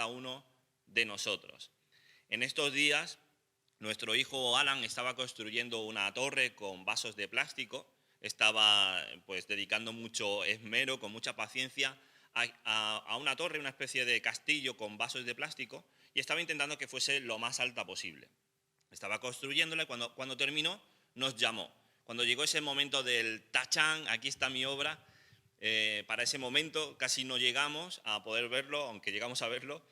uno de nosotros. En estos días, nuestro hijo Alan estaba construyendo una torre con vasos de plástico, estaba pues dedicando mucho esmero, con mucha paciencia, a una torre, una especie de castillo con vasos de plástico, y estaba intentando que fuese lo más alta posible. Estaba construyéndola y cuando terminó nos llamó. Cuando llegó ese momento del tachán, aquí está mi obra, para ese momento casi no llegamos a poder verlo, aunque llegamos a verlo.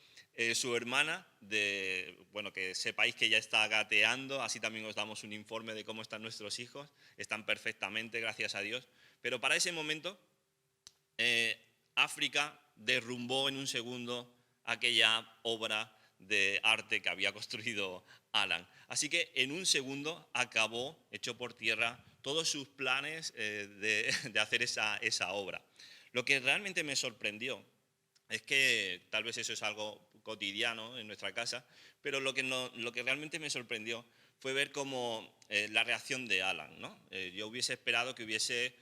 Su hermana, que sepáis que ya está gateando, así también os damos un informe de cómo están nuestros hijos, están perfectamente, gracias a Dios. Pero para ese momento, África derrumbó en un segundo aquella obra de arte que había construido Alan. Así que en un segundo acabó, echó por tierra todos sus planes de hacer esa obra. Lo que realmente me sorprendió es que tal vez eso es algo cotidiano en nuestra casa, pero lo que realmente me sorprendió fue ver cómo la reacción de Alan, ¿no? Yo hubiese esperado que hubiese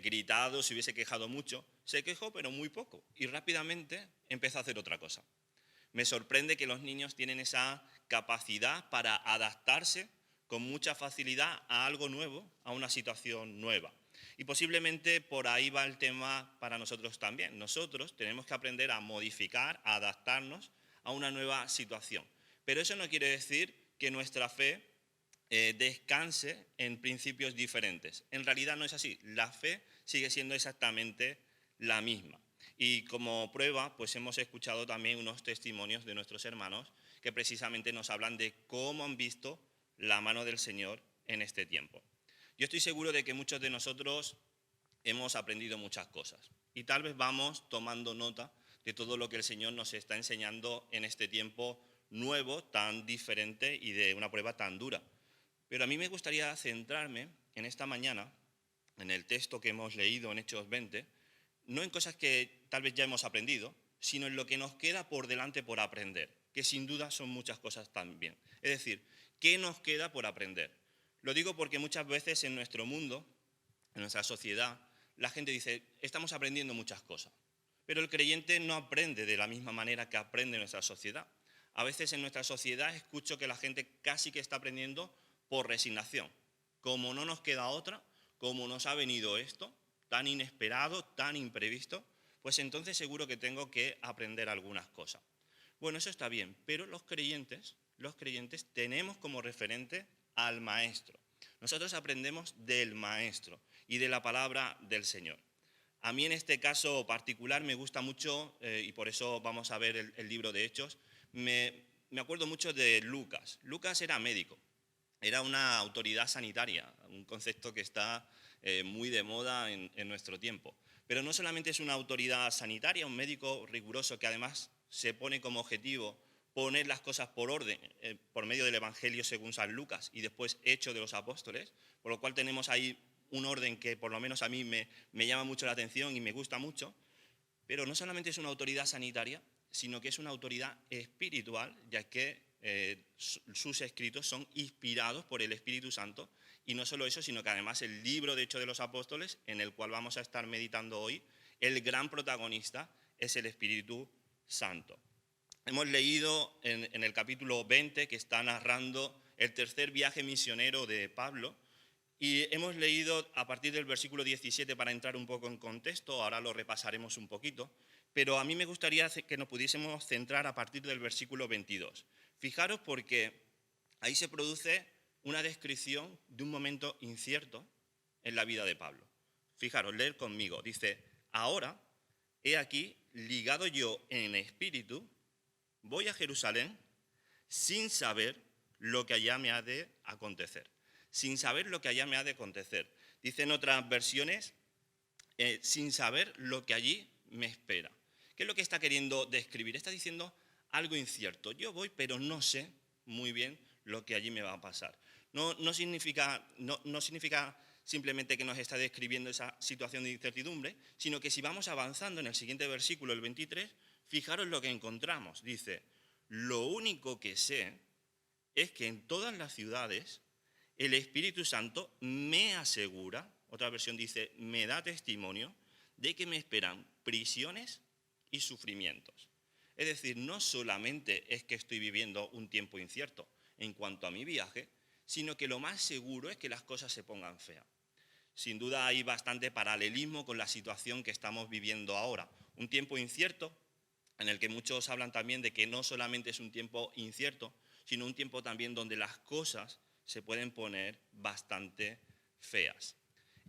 gritado, se hubiese quejado mucho. Se quejó, pero muy poco, y rápidamente empezó a hacer otra cosa. Me sorprende que los niños tienen esa capacidad para adaptarse con mucha facilidad a algo nuevo, a una situación nueva. Y posiblemente por ahí va el tema para nosotros también. Nosotros tenemos que aprender a modificar, a adaptarnos a una nueva situación. Pero eso no quiere decir que nuestra fe descanse en principios diferentes. En realidad no es así. La fe sigue siendo exactamente la misma. Y como prueba, pues hemos escuchado también unos testimonios de nuestros hermanos que precisamente nos hablan de cómo han visto la mano del Señor en este tiempo. Yo estoy seguro de que muchos de nosotros hemos aprendido muchas cosas y tal vez vamos tomando nota de todo lo que el Señor nos está enseñando en este tiempo nuevo, tan diferente y de una prueba tan dura. Pero a mí me gustaría centrarme en esta mañana, en el texto que hemos leído en Hechos 20, no en cosas que tal vez ya hemos aprendido, sino en lo que nos queda por delante por aprender, que sin duda son muchas cosas también. Es decir, ¿qué nos queda por aprender? Lo digo porque muchas veces en nuestro mundo, en nuestra sociedad, la gente dice, estamos aprendiendo muchas cosas, pero el creyente no aprende de la misma manera que aprende nuestra sociedad. A veces en nuestra sociedad escucho que la gente casi que está aprendiendo por resignación. Como no nos queda otra, como nos ha venido esto, tan inesperado, tan imprevisto, pues entonces seguro que tengo que aprender algunas cosas. Bueno, eso está bien, pero los creyentes tenemos como referente al Maestro. Nosotros aprendemos del Maestro y de la palabra del Señor. A mí en este caso particular me gusta mucho, y por eso vamos a ver el libro de Hechos, me acuerdo mucho de Lucas. Lucas era médico, era una autoridad sanitaria, un concepto que está muy de moda en nuestro tiempo. Pero no solamente es una autoridad sanitaria, un médico riguroso que además se pone como objetivo poner las cosas por orden, por medio del Evangelio según San Lucas y después Hechos de los Apóstoles, por lo cual tenemos ahí un orden que por lo menos a mí me llama mucho la atención y me gusta mucho, pero no solamente es una autoridad sanitaria, sino que es una autoridad espiritual, ya que sus escritos son inspirados por el Espíritu Santo, y no solo eso, sino que además el libro de Hechos de los Apóstoles, en el cual vamos a estar meditando hoy, el gran protagonista es el Espíritu Santo. Hemos leído en el capítulo 20 que está narrando el tercer viaje misionero de Pablo, y hemos leído a partir del versículo 17 para entrar un poco en contexto, ahora lo repasaremos un poquito, pero a mí me gustaría que nos pudiésemos centrar a partir del versículo 22. Fijaros porque ahí se produce una descripción de un momento incierto en la vida de Pablo. Fijaros, leed conmigo, dice, ahora, he aquí, ligado yo en espíritu, voy a Jerusalén sin saber lo que allá me ha de acontecer. Sin saber lo que allá me ha de acontecer. Dice en otras versiones, sin saber lo que allí me espera. ¿Qué es lo que está queriendo describir? Está diciendo algo incierto. Yo voy, pero no sé muy bien lo que allí me va a pasar. No significa simplemente que nos está describiendo esa situación de incertidumbre, sino que si vamos avanzando en el siguiente versículo, el 23, fijaros lo que encontramos. Dice, lo único que sé es que en todas las ciudades el Espíritu Santo me asegura, otra versión dice, me da testimonio de que me esperan prisiones y sufrimientos. Es decir, no solamente es que estoy viviendo un tiempo incierto en cuanto a mi viaje, sino que lo más seguro es que las cosas se pongan feas. Sin duda hay bastante paralelismo con la situación que estamos viviendo ahora. Un tiempo incierto en el que muchos hablan también de que no solamente es un tiempo incierto, sino un tiempo también donde las cosas se pueden poner bastante feas.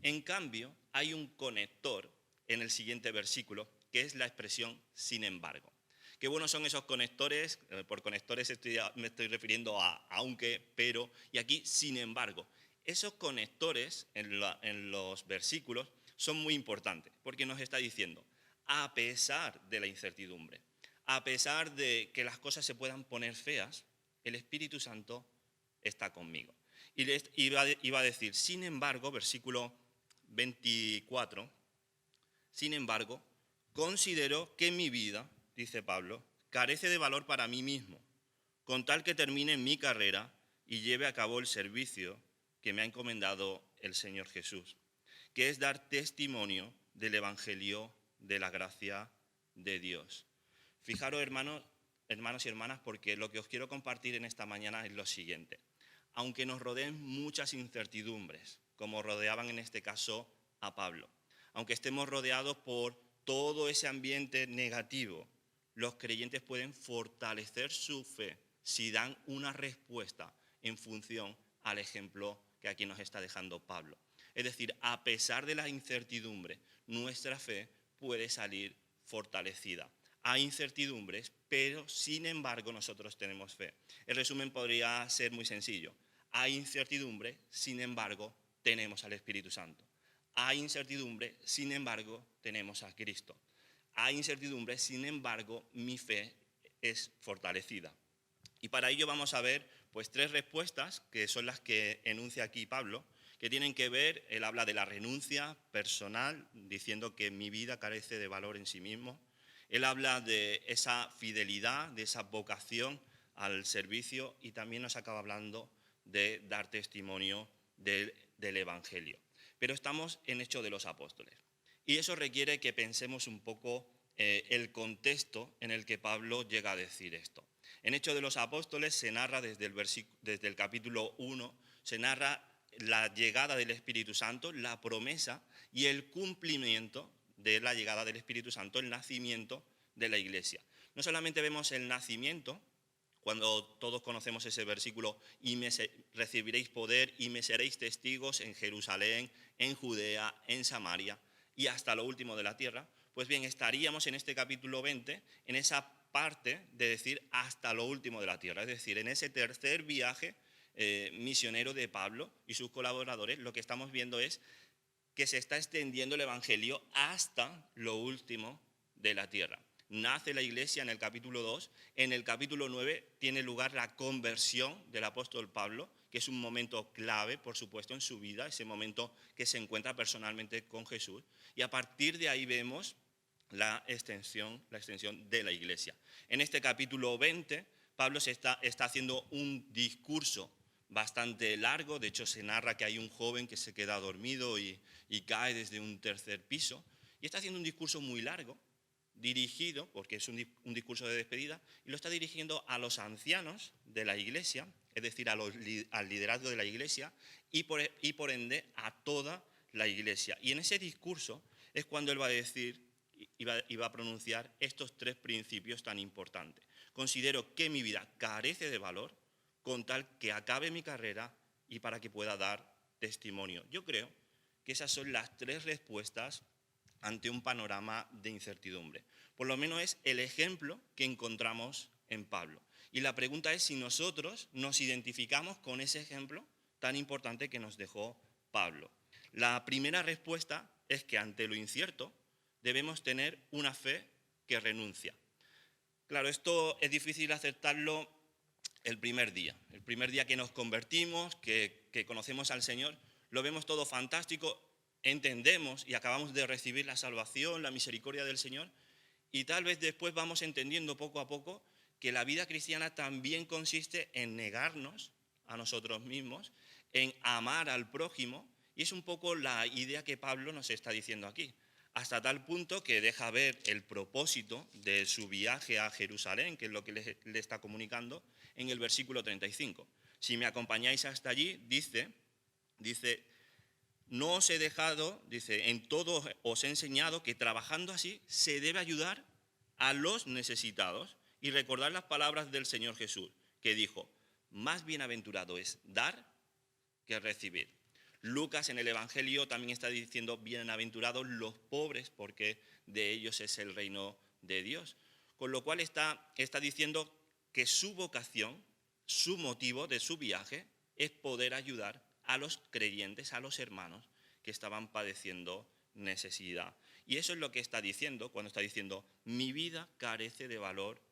En cambio, hay un conector en el siguiente versículo, que es la expresión sin embargo. Qué buenos son esos conectores, por conectores me estoy refiriendo a aunque, pero, y aquí sin embargo. Esos conectores en los versículos son muy importantes, porque nos está diciendo, a pesar de la incertidumbre, a pesar de que las cosas se puedan poner feas, el Espíritu Santo está conmigo. Y iba a decir, sin embargo, versículo 24, sin embargo, considero que mi vida, dice Pablo, carece de valor para mí mismo, con tal que termine mi carrera y lleve a cabo el servicio que me ha encomendado el Señor Jesús, que es dar testimonio del Evangelio de la gracia de Dios. Fijaros, hermanos y hermanas, porque lo que os quiero compartir en esta mañana es lo siguiente. Aunque nos rodeen muchas incertidumbres, como rodeaban en este caso a Pablo, aunque estemos rodeados por todo ese ambiente negativo, los creyentes pueden fortalecer su fe si dan una respuesta en función al ejemplo que aquí nos está dejando Pablo. Es decir, a pesar de la incertidumbre, nuestra fe puede salir fortalecida. Hay incertidumbres, pero sin embargo nosotros tenemos fe. El resumen podría ser muy sencillo. Hay incertidumbre, sin embargo tenemos al Espíritu Santo. Hay incertidumbre, sin embargo tenemos a Cristo. Hay incertidumbre, sin embargo mi fe es fortalecida. Y para ello vamos a ver pues 3 respuestas, que son las que enuncia aquí Pablo, que tienen que ver, él habla de la renuncia personal, diciendo que mi vida carece de valor en sí mismo. Él habla de esa fidelidad, de esa vocación al servicio, y también nos acaba hablando de dar testimonio del Evangelio. Pero estamos en Hechos de los Apóstoles. Y eso requiere que pensemos un poco el contexto en el que Pablo llega a decir esto. En Hechos de los Apóstoles se narra desde el capítulo 1, se narra la llegada del Espíritu Santo, la promesa y el cumplimiento de la llegada del Espíritu Santo, el nacimiento de la iglesia. No solamente vemos el nacimiento, cuando todos conocemos ese versículo, y recibiréis poder y me seréis testigos en Jerusalén, en Judea, en Samaria y hasta lo último de la tierra. Pues bien, estaríamos en este capítulo 20, en esa parte de decir hasta lo último de la tierra, es decir, en ese tercer viaje misionero de Pablo y sus colaboradores. Lo que estamos viendo es que se está extendiendo el Evangelio hasta lo último de la tierra. Nace la iglesia en el capítulo 2, en el capítulo 9 tiene lugar la conversión del apóstol Pablo, que es un momento clave, por supuesto, en su vida, ese momento que se encuentra personalmente con Jesús, y a partir de ahí vemos la extensión de la iglesia. En este capítulo 20, Pablo está haciendo un discurso bastante largo. De hecho se narra que hay un joven que se queda dormido y cae desde un tercer piso, y está haciendo un discurso muy largo, dirigido, porque es un discurso de despedida, y lo está dirigiendo a los ancianos de la iglesia, es decir, al liderazgo de la iglesia, y por ende a toda la iglesia. Y en ese discurso es cuando él va a decir y va a pronunciar estos 3 principios tan importantes. Considero que mi vida carece de valor con tal que acabe mi carrera y para que pueda dar testimonio. Yo creo que esas son las 3 respuestas ante un panorama de incertidumbre. Por lo menos es el ejemplo que encontramos en Pablo. Y la pregunta es si nosotros nos identificamos con ese ejemplo tan importante que nos dejó Pablo. La primera respuesta es que ante lo incierto debemos tener una fe que renuncia. Claro, esto es difícil aceptarlo el primer día que nos convertimos, que conocemos al Señor, lo vemos todo fantástico, entendemos y acabamos de recibir la salvación, la misericordia del Señor, y tal vez después vamos entendiendo poco a poco que la vida cristiana también consiste en negarnos a nosotros mismos, en amar al prójimo, y es un poco la idea que Pablo nos está diciendo aquí. hasta tal punto que deja ver el propósito de su viaje a Jerusalén, que es lo que le está comunicando, en el versículo 35. Si me acompañáis hasta allí, dice, no os he dejado, dice, en todo os he enseñado que trabajando así se debe ayudar a los necesitados y recordar las palabras del Señor Jesús, que dijo, más bienaventurado es dar que recibir. Lucas en el Evangelio también está diciendo, bienaventurados los pobres, porque de ellos es el reino de Dios. Con lo cual está diciendo que su vocación, su motivo de su viaje, es poder ayudar a los creyentes, a los hermanos que estaban padeciendo necesidad. Y eso es lo que está diciendo cuando está diciendo, mi vida carece de valor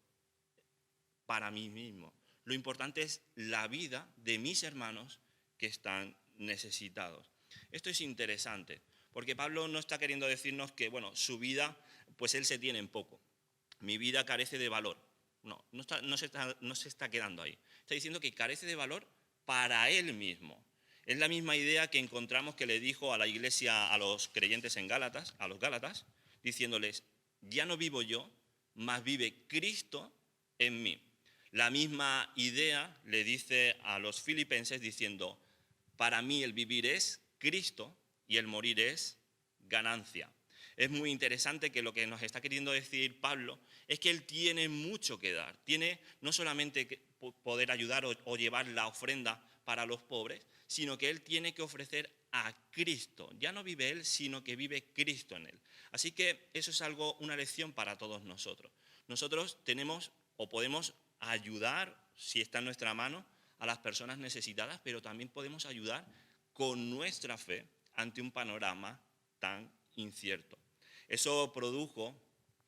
para mí mismo. Lo importante es la vida de mis hermanos que están necesitados. Esto es interesante, porque Pablo no está queriendo decirnos que, bueno, su vida, pues él se tiene en poco. Mi vida carece de valor. No se está quedando ahí. Está diciendo que carece de valor para él mismo. Es la misma idea que encontramos que le dijo a la iglesia, a los creyentes en Gálatas, a los gálatas, diciéndoles, ya no vivo yo, mas vive Cristo en mí. La misma idea le dice a los filipenses diciendo, para mí el vivir es Cristo y el morir es ganancia. Es muy interesante que lo que nos está queriendo decir Pablo es que él tiene mucho que dar. Tiene no solamente que poder ayudar o llevar la ofrenda para los pobres, sino que él tiene que ofrecer a Cristo. Ya no vive él, sino que vive Cristo en él. Así que eso es una lección para todos nosotros. Nosotros tenemos o podemos ayudar, si está en nuestra mano, a las personas necesitadas, pero también podemos ayudar con nuestra fe ante un panorama tan incierto. Eso produjo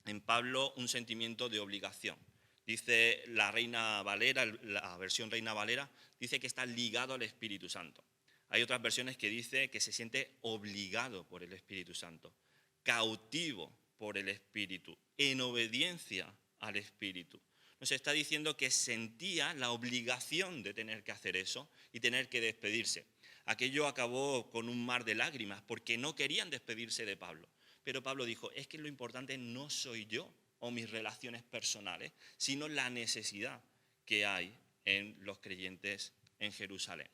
en Pablo un sentimiento de obligación. Dice la Reina Valera, la versión Reina Valera, dice que está ligado al Espíritu Santo. Hay otras versiones que dice que se siente obligado por el Espíritu Santo, cautivo por el Espíritu, en obediencia al Espíritu. Nos está diciendo que sentía la obligación de tener que hacer eso y tener que despedirse. Aquello acabó con un mar de lágrimas porque no querían despedirse de Pablo. Pero Pablo dijo, es que lo importante no soy yo o mis relaciones personales, sino la necesidad que hay en los creyentes en Jerusalén.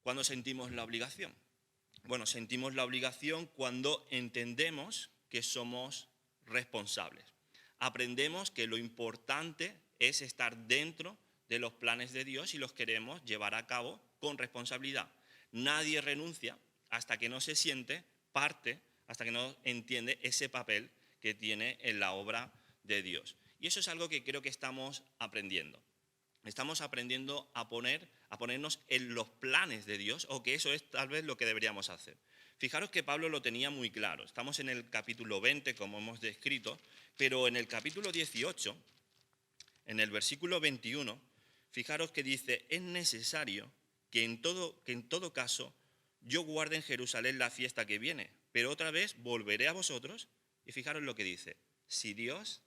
¿Cuándo sentimos la obligación? Bueno, sentimos la obligación cuando entendemos que somos responsables. Aprendemos que lo importante es estar dentro de los planes de Dios y los queremos llevar a cabo con responsabilidad. Nadie renuncia hasta que no se siente parte, hasta que no entiende ese papel que tiene en la obra de Dios. Y eso es algo que creo que estamos aprendiendo. Estamos aprendiendo a ponernos en los planes de Dios, o que eso es tal vez lo que deberíamos hacer. Fijaros que Pablo lo tenía muy claro. Estamos en el capítulo 20, como hemos descrito, pero en el capítulo 18, en el versículo 21, fijaros que dice, es necesario que en todo caso yo guarde en Jerusalén la fiesta que viene, pero otra vez volveré a vosotros, y fijaros lo que dice, si Dios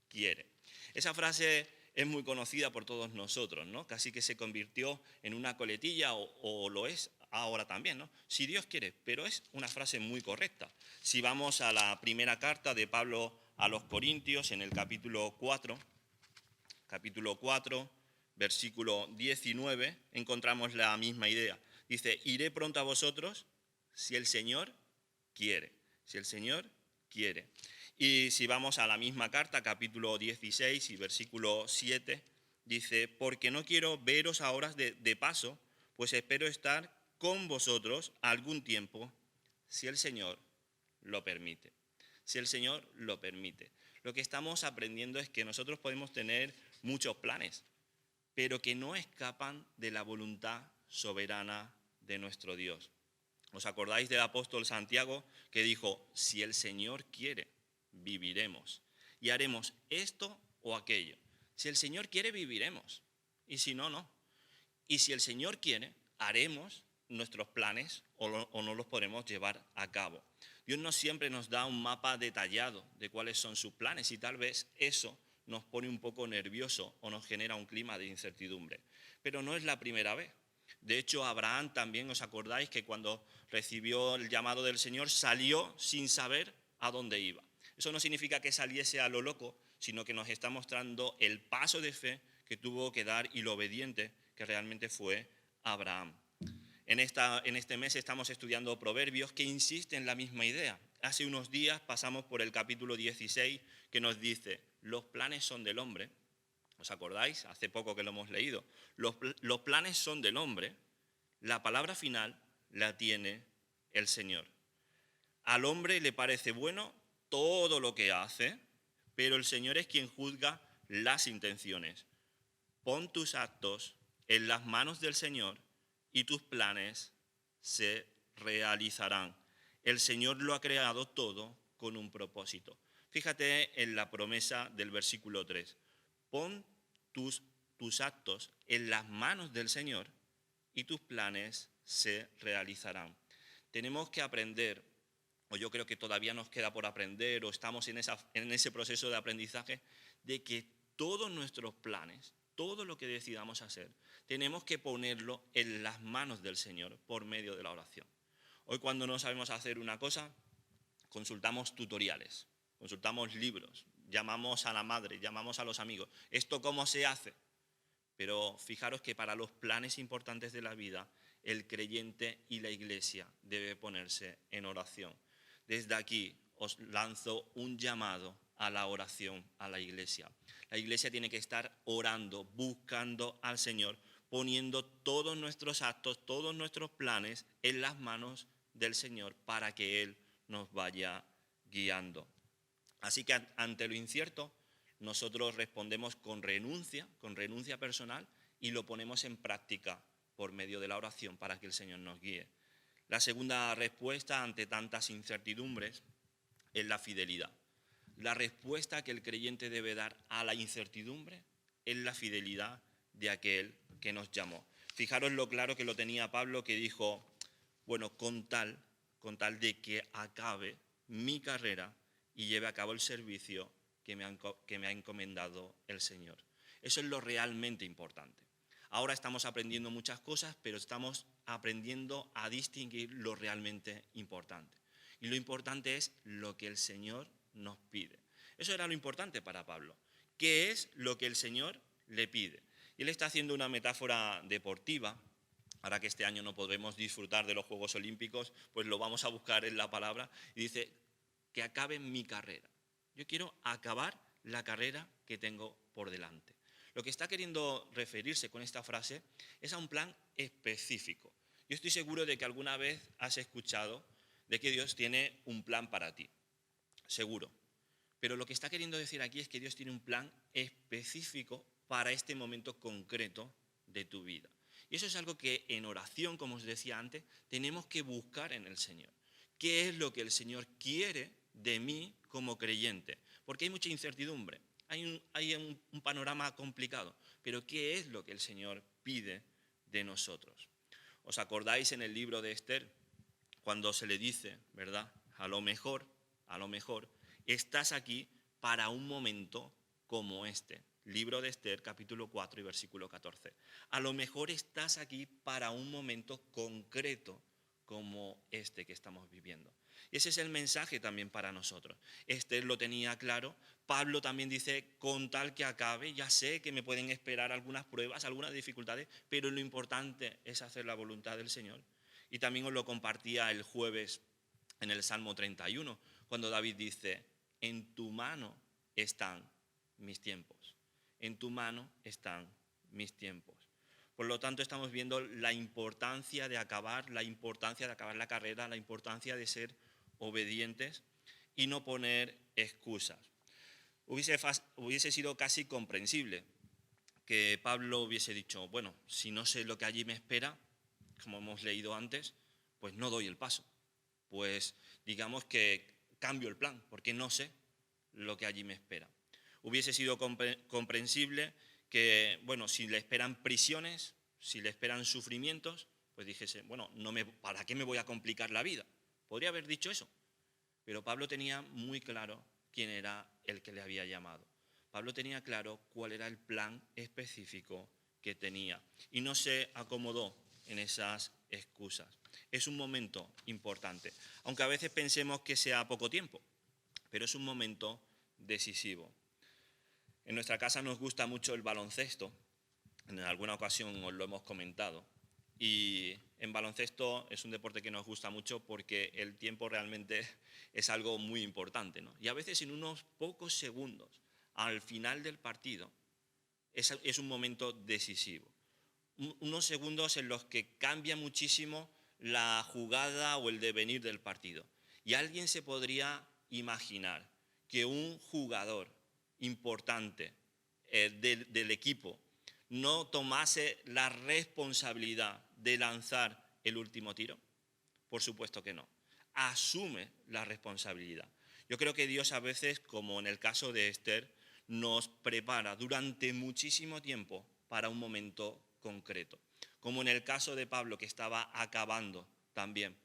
quiere. Esa frase es muy conocida por todos nosotros, ¿no? Casi que se convirtió en una coletilla o lo es ahora también, ¿no? Si Dios quiere, pero es una frase muy correcta. Si vamos a la primera carta de Pablo a los Corintios, en el capítulo 4, versículo 19, encontramos la misma idea. Dice, iré pronto a vosotros si el Señor quiere. Si el Señor quiere. Y si vamos a la misma carta, capítulo 16 y versículo 7, dice, porque no quiero veros ahora de paso, pues espero estar con vosotros algún tiempo, si el Señor lo permite. Si el Señor lo permite. Lo que estamos aprendiendo es que nosotros podemos tener muchos planes, pero que no escapan de la voluntad soberana de nuestro Dios. ¿Os acordáis del apóstol Santiago que dijo, si el Señor quiere, viviremos y haremos esto o aquello? Si el Señor quiere, viviremos, y si no, no. Y si el Señor quiere, haremos nuestros planes o no los podremos llevar a cabo. Dios no siempre nos da un mapa detallado de cuáles son sus planes y tal vez eso nos pone un poco nervioso o nos genera un clima de incertidumbre. Pero no es la primera vez. De hecho, Abraham también, ¿os acordáis que cuando recibió el llamado del Señor salió sin saber a dónde iba. Eso no significa que saliese a lo loco, sino que nos está mostrando el paso de fe que tuvo que dar y lo obediente que realmente fue Abraham. En este mes estamos estudiando Proverbios que insiste en la misma idea. Hace unos días pasamos por el capítulo 16 que nos dice, los planes son del hombre. ¿Os acordáis? Hace poco que lo hemos leído. Los planes son del hombre. La palabra final la tiene el Señor. Al hombre le parece bueno todo lo que hace, pero el Señor es quien juzga las intenciones. Pon tus actos en las manos del Señor y tus planes se realizarán. El Señor lo ha creado todo con un propósito. Fíjate en la promesa del versículo 3. Pon tus actos en las manos del Señor y tus planes se realizarán. Tenemos que aprender, o yo creo que todavía nos queda por aprender, o estamos en ese proceso de aprendizaje, de que todos nuestros planes, todo lo que decidamos hacer, tenemos que ponerlo en las manos del Señor por medio de la oración. Hoy cuando no sabemos hacer una cosa, consultamos tutoriales, consultamos libros, llamamos a la madre, llamamos a los amigos. ¿Esto cómo se hace? Pero fijaros que para los planes importantes de la vida, el creyente y la iglesia debe ponerse en oración. Desde aquí os lanzo un llamado a la oración a la iglesia. La iglesia tiene que estar orando, buscando al Señor, poniendo todos nuestros actos, todos nuestros planes en las manos del Señor para que Él nos vaya guiando. Así que ante lo incierto, nosotros respondemos con renuncia personal y lo ponemos en práctica por medio de la oración para que el Señor nos guíe. La segunda respuesta ante tantas incertidumbres es la fidelidad. La respuesta que el creyente debe dar a la incertidumbre es la fidelidad de aquel que nos llamó. Fijaros lo claro que lo tenía Pablo, que dijo, bueno, con tal de que acabe mi carrera y lleve a cabo el servicio que me ha encomendado el Señor. Eso es lo realmente importante. Ahora estamos aprendiendo muchas cosas, pero estamos aprendiendo a distinguir lo realmente importante. Y lo importante es lo que el Señor nos pide. Eso era lo importante para Pablo. ¿Qué es lo que el Señor le pide? Y él está haciendo una metáfora deportiva. Ahora que este año no podremos disfrutar de los Juegos Olímpicos, pues lo vamos a buscar en la palabra. Y dice, que acabe mi carrera. Yo quiero acabar la carrera que tengo por delante. Lo que está queriendo referirse con esta frase es a un plan específico. Yo estoy seguro de que alguna vez has escuchado de que Dios tiene un plan para ti. Seguro. Pero lo que está queriendo decir aquí es que Dios tiene un plan específico para este momento concreto de tu vida. Y eso es algo que en oración, como os decía antes, tenemos que buscar en el Señor. ¿Qué es lo que el Señor quiere de mí como creyente? Porque hay mucha incertidumbre, hay un panorama complicado, pero ¿qué es lo que el Señor pide de nosotros? ¿Os acordáis en el libro de Esther, cuando se le dice, ¿verdad? A lo mejor, estás aquí para un momento como este. Libro de Esther, capítulo 4 y versículo 14. A lo mejor estás aquí para un momento concreto como este que estamos viviendo. Y ese es el mensaje también para nosotros. Esther lo tenía claro. Pablo también dice, con tal que acabe, ya sé que me pueden esperar algunas pruebas, algunas dificultades, pero lo importante es hacer la voluntad del Señor. Y también os lo compartía el jueves en el Salmo 31, cuando David dice, en tu mano están mis tiempos. En tu mano están mis tiempos. Por lo tanto, estamos viendo la importancia de acabar la carrera, la importancia de ser obedientes y no poner excusas. Hubiese sido casi comprensible que Pablo hubiese dicho, bueno, si no sé lo que allí me espera, como hemos leído antes, pues no doy el paso. Pues digamos que cambio el plan, porque no sé lo que allí me espera. Hubiese sido comprensible que, bueno, si le esperan prisiones, si le esperan sufrimientos, pues dijese, bueno, ¿para qué me voy a complicar la vida? Podría haber dicho eso, pero Pablo tenía muy claro quién era el que le había llamado. Pablo tenía claro cuál era el plan específico que tenía y no se acomodó en esas excusas. Es un momento importante, aunque a veces pensemos que sea poco tiempo. pero es un momento decisivo. En nuestra casa nos gusta mucho el baloncesto, en alguna ocasión os lo hemos comentado, y en baloncesto es un deporte que nos gusta mucho porque el tiempo realmente es algo muy importante, ¿no? Y a veces en unos pocos segundos, al final del partido, es un momento decisivo. Unos segundos en los que cambia muchísimo la jugada o el devenir del partido. Y alguien se podría imaginar que un jugador importante del equipo no tomase la responsabilidad de lanzar el último tiro. Por supuesto que no. Asume la responsabilidad. Yo creo que Dios a veces, como en el caso de Esther, nos prepara durante muchísimo tiempo para un momento concreto. Como en el caso de Pablo, que estaba acabando también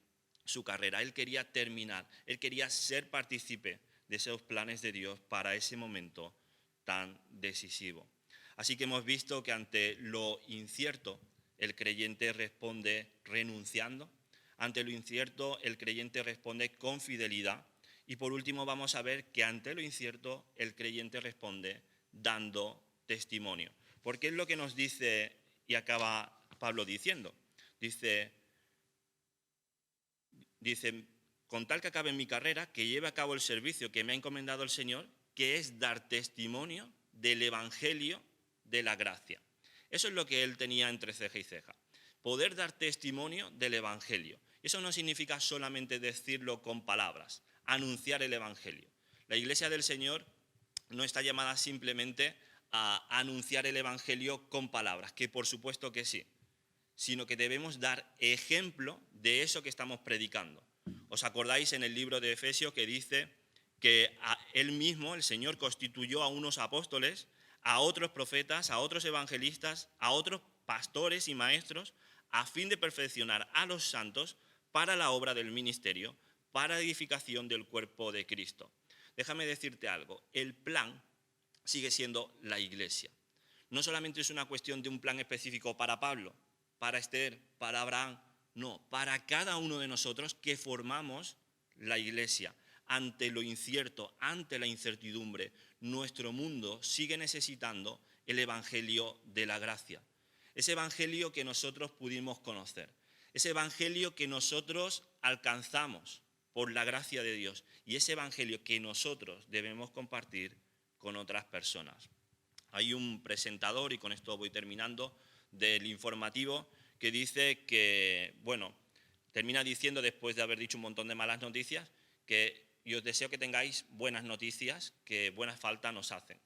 su carrera. Él quería terminar, él quería ser partícipe de esos planes de Dios para ese momento tan decisivo. Así que hemos visto que ante lo incierto, el creyente responde renunciando. Ante lo incierto, el creyente responde con fidelidad. Y por último vamos a ver que ante lo incierto, el creyente responde dando testimonio. Porque es lo que nos dice y acaba Pablo diciendo. Dice, con tal que acabe mi carrera, que lleve a cabo el servicio que me ha encomendado el Señor, que es dar testimonio del Evangelio de la gracia. Eso es lo que él tenía entre ceja y ceja. Poder dar testimonio del Evangelio. Eso no significa solamente decirlo con palabras, anunciar el Evangelio. La Iglesia del Señor no está llamada simplemente a anunciar el Evangelio con palabras, que por supuesto que sí, sino que debemos dar ejemplo de eso que estamos predicando. ¿Os acordáis en el libro de Efesios que dice que él mismo, el Señor, constituyó a unos apóstoles, a otros profetas, a otros evangelistas, a otros pastores y maestros, a fin de perfeccionar a los santos para la obra del ministerio, para edificación del cuerpo de Cristo? Déjame decirte algo, el plan sigue siendo la Iglesia. No solamente es una cuestión de un plan específico para Pablo, para Esther, para Abraham, no, para cada uno de nosotros que formamos la Iglesia. Ante lo incierto, ante la incertidumbre, nuestro mundo sigue necesitando el Evangelio de la gracia. Ese Evangelio que nosotros pudimos conocer, ese Evangelio que nosotros alcanzamos por la gracia de Dios y ese Evangelio que nosotros debemos compartir con otras personas. Hay un presentador, y con esto voy terminando, del informativo, que dice que, termina diciendo, después de haber dicho un montón de malas noticias, que y os deseo que tengáis buenas noticias, que buenas falta nos hacen.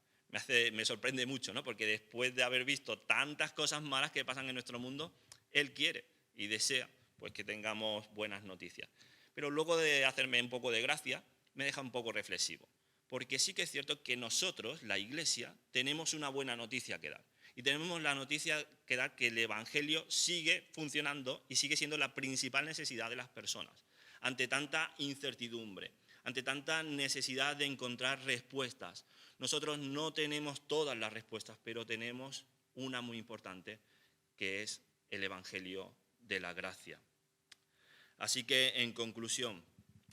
Me sorprende mucho, ¿no? Porque después de haber visto tantas cosas malas que pasan en nuestro mundo, Él quiere y desea pues, que tengamos buenas noticias. Pero luego de hacerme un poco de gracia, me deja un poco reflexivo. Porque sí que es cierto que nosotros, la Iglesia, tenemos una buena noticia que dar. Y tenemos la noticia que dar que el Evangelio sigue funcionando y sigue siendo la principal necesidad de las personas. Ante tanta incertidumbre, ante tanta necesidad de encontrar respuestas. Nosotros no tenemos todas las respuestas, pero tenemos una muy importante, que es el Evangelio de la gracia. Así que, en conclusión,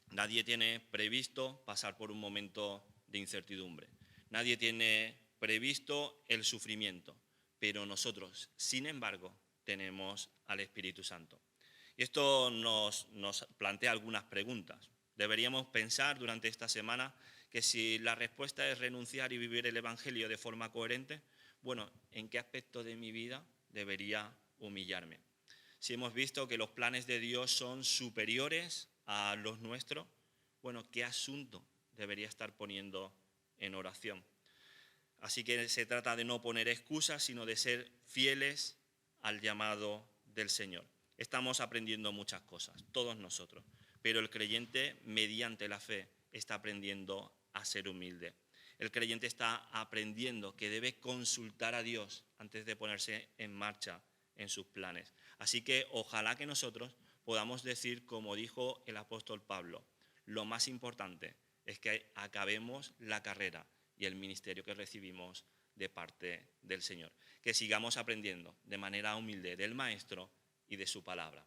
nadie tiene previsto pasar por un momento de incertidumbre. Nadie tiene previsto el sufrimiento, pero nosotros, sin embargo, tenemos al Espíritu Santo. Y esto nos plantea algunas preguntas. Deberíamos pensar durante esta semana que si la respuesta es renunciar y vivir el Evangelio de forma coherente, ¿en qué aspecto de mi vida debería humillarme? Si hemos visto que los planes de Dios son superiores a los nuestros, ¿qué asunto debería estar poniendo en oración? Así que se trata de no poner excusas, sino de ser fieles al llamado del Señor. Estamos aprendiendo muchas cosas, todos nosotros. Pero el creyente, mediante la fe, está aprendiendo a ser humilde. El creyente está aprendiendo que debe consultar a Dios antes de ponerse en marcha en sus planes. Así que ojalá que nosotros podamos decir, como dijo el apóstol Pablo, lo más importante es que acabemos la carrera y el ministerio que recibimos de parte del Señor. Que sigamos aprendiendo de manera humilde del Maestro y de su palabra.